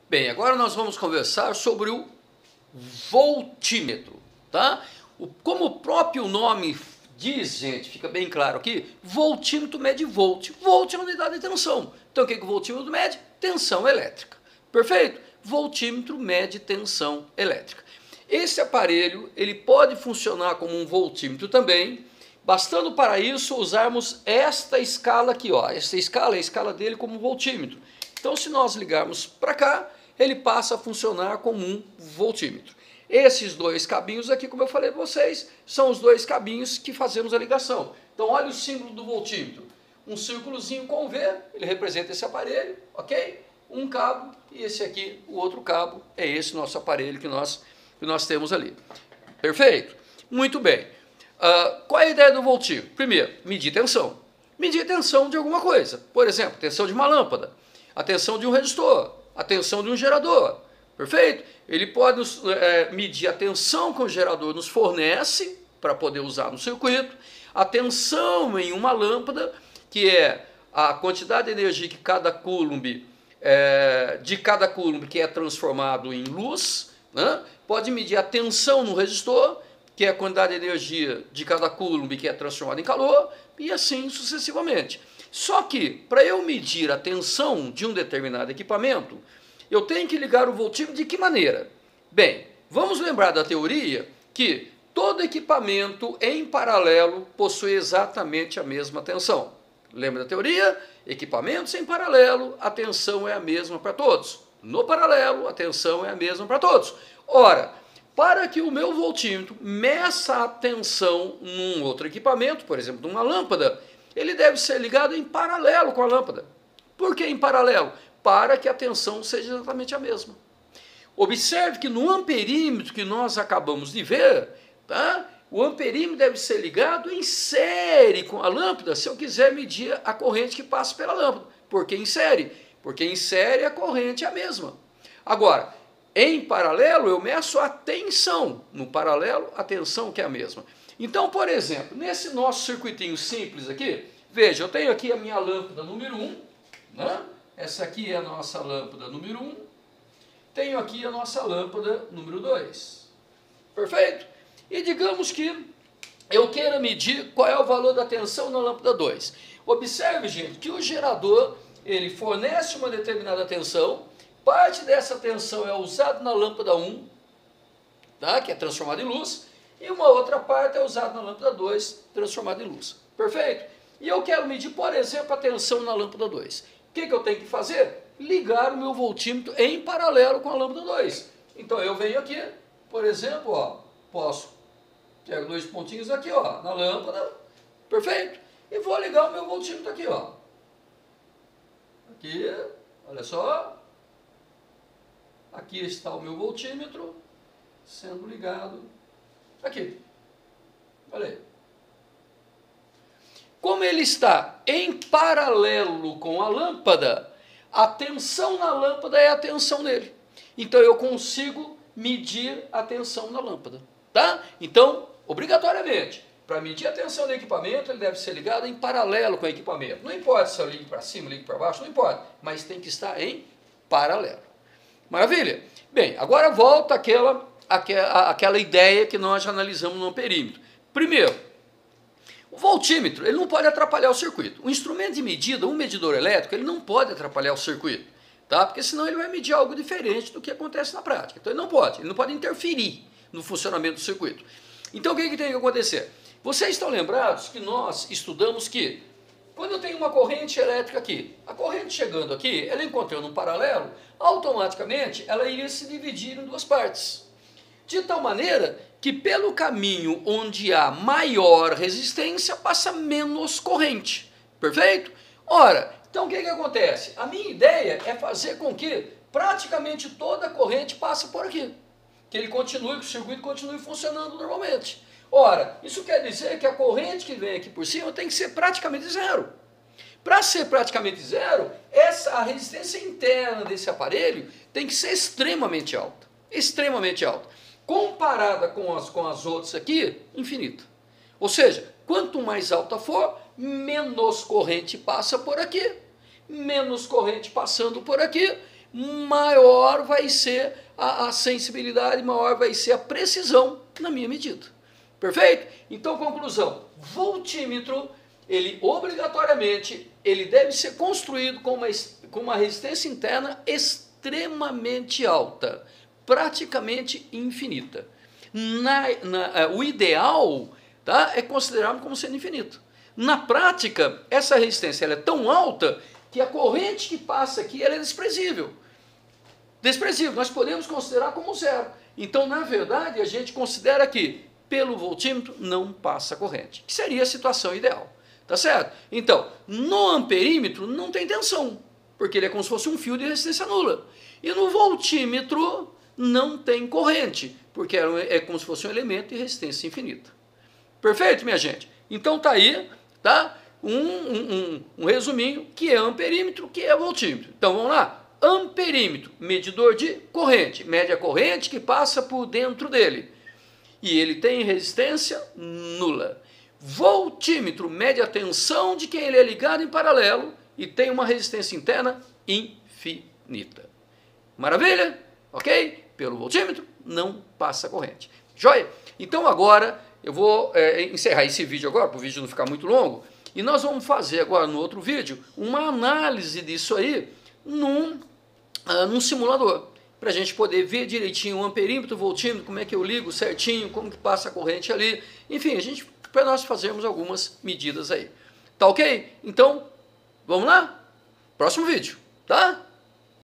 Bem, agora nós vamos conversar sobre o voltímetro, tá? Como o próprio nome diz, gente, fica bem claro aqui, voltímetro mede volt. Volt é a unidade de tensão. Então o que o voltímetro mede? Tensão elétrica. Perfeito? Voltímetro mede tensão elétrica. Esse aparelho, ele pode funcionar como um voltímetro também, bastando para isso usarmos esta escala aqui, ó. Essa escala é a escala dele como voltímetro. Então se nós ligarmos para cá, ele passa a funcionar como um voltímetro. Esses dois cabinhos aqui, como eu falei para vocês, são os dois cabinhos que fazemos a ligação. Então olha o símbolo do voltímetro. Um círculozinho com V, ele representa esse aparelho, ok? Um cabo e esse aqui, o outro cabo, é esse nosso aparelho que nós temos ali. Perfeito? Muito bem. Qual é a ideia do voltímetro? Primeiro, medir tensão. Medir tensão de alguma coisa. Por exemplo, tensão de uma lâmpada, a tensão de um resistor, a tensão de um gerador. Perfeito? Ele pode medir a tensão que o gerador nos fornece para poder usar no circuito, a tensão em uma lâmpada, que é a quantidade de energia que cada coulomb, que é transformado em luz, né? Pode medir a tensão no resistor, que é a quantidade de energia de cada coulomb que é transformado em calor, e assim sucessivamente. Só que, para eu medir a tensão de um determinado equipamento, eu tenho que ligar o voltímetro de que maneira? Bem, vamos lembrar da teoria que todo equipamento em paralelo possui exatamente a mesma tensão. Lembra da teoria? Equipamentos em paralelo, a tensão é a mesma para todos. No paralelo, a tensão é a mesma para todos. Ora, para que o meu voltímetro meça a tensão num outro equipamento, por exemplo, numa lâmpada, ele deve ser ligado em paralelo com a lâmpada. Por que em paralelo? Para que a tensão seja exatamente a mesma. Observe que no amperímetro que nós acabamos de ver, tá? O amperímetro deve ser ligado em série com a lâmpada se eu quiser medir a corrente que passa pela lâmpada. Por que em série? Porque em série a corrente é a mesma. Agora, em paralelo eu meço a tensão. No paralelo, a tensão que é a mesma. Então, por exemplo, nesse nosso circuitinho simples aqui, veja, eu tenho aqui a minha lâmpada número 1, né? Essa aqui é a nossa lâmpada número 1. Tenho aqui a nossa lâmpada número 2. Perfeito? E digamos que eu queira medir qual é o valor da tensão na lâmpada 2. Observe, gente, que o gerador, ele fornece uma determinada tensão, parte dessa tensão é usada na lâmpada 1, tá? Que é transformada em luz, e uma outra parte é usada na lâmpada 2, transformada em luz. Perfeito? E eu quero medir, por exemplo, a tensão na lâmpada 2. O que eu tenho que fazer? Ligar o meu voltímetro em paralelo com a lâmpada 2. Então eu venho aqui, por exemplo, ó, pego dois pontinhos aqui, ó, na lâmpada, perfeito? E vou ligar o meu voltímetro aqui, ó. Aqui, olha só. Aqui está o meu voltímetro sendo ligado aqui. Olha aí. Como ele está em paralelo com a lâmpada, a tensão na lâmpada é a tensão nele. Então eu consigo medir a tensão na lâmpada, tá? Então, obrigatoriamente, para medir a tensão do equipamento, ele deve ser ligado em paralelo com o equipamento. Não importa se eu ligo para cima, ligo para baixo, não importa, mas tem que estar em paralelo. Maravilha? Bem, agora volta aquela ideia que nós já analisamos no amperímetro. Primeiro, o voltímetro, ele não pode atrapalhar o circuito. O instrumento de medida, um medidor elétrico, ele não pode atrapalhar o circuito, tá? Porque senão ele vai medir algo diferente do que acontece na prática. Então ele não pode interferir no funcionamento do circuito. Então o que tem que acontecer? Vocês estão lembrados que nós estudamos que quando eu tenho uma corrente elétrica aqui, a corrente chegando aqui, ela encontrando um paralelo, automaticamente ela iria se dividir em duas partes. De tal maneira que pelo caminho onde há maior resistência passa menos corrente. Perfeito? Ora, então o que acontece? A minha ideia é fazer com que praticamente toda a corrente passe por aqui. Que o circuito continue funcionando normalmente. Ora, isso quer dizer que a corrente que vem aqui por cima tem que ser praticamente zero. Para ser praticamente zero, a resistência interna desse aparelho tem que ser extremamente alta. Extremamente alta. Comparada com as outras aqui, infinita. Ou seja, quanto mais alta for, menos corrente passa por aqui. Menos corrente passando por aqui, maior vai ser a sensibilidade, maior vai ser a precisão na minha medida. Perfeito? Então, conclusão, voltímetro, ele obrigatoriamente, ele deve ser construído com uma resistência interna extremamente alta, praticamente infinita. O ideal, tá, é considerado como sendo infinito. Na prática, essa resistência ela é tão alta que a corrente que passa aqui ela é desprezível. Desprezível, nós podemos considerar como zero. Então, na verdade, a gente considera que pelo voltímetro não passa corrente, que seria a situação ideal. Tá certo? Então, no amperímetro não tem tensão, porque ele é como se fosse um fio de resistência nula. E no voltímetro não tem corrente, porque é como se fosse um elemento de resistência infinita. Perfeito, minha gente? Então tá aí, tá? Um resuminho, que é amperímetro, que é voltímetro. Então vamos lá. Amperímetro, medidor de corrente, mede a corrente que passa por dentro dele. E ele tem resistência nula. Voltímetro, mede a tensão de quem ele é ligado em paralelo e tem uma resistência interna infinita. Maravilha? Ok? Pelo voltímetro não passa corrente. Joia? Então agora eu vou encerrar esse vídeo agora, para o vídeo não ficar muito longo, e nós vamos fazer agora no outro vídeo uma análise disso aí num simulador, para a gente poder ver direitinho o amperímetro, o voltímetro, como é que eu ligo certinho, como que passa a corrente ali, enfim, para nós fazermos algumas medidas aí. Tá ok? Então, vamos lá? Próximo vídeo, tá?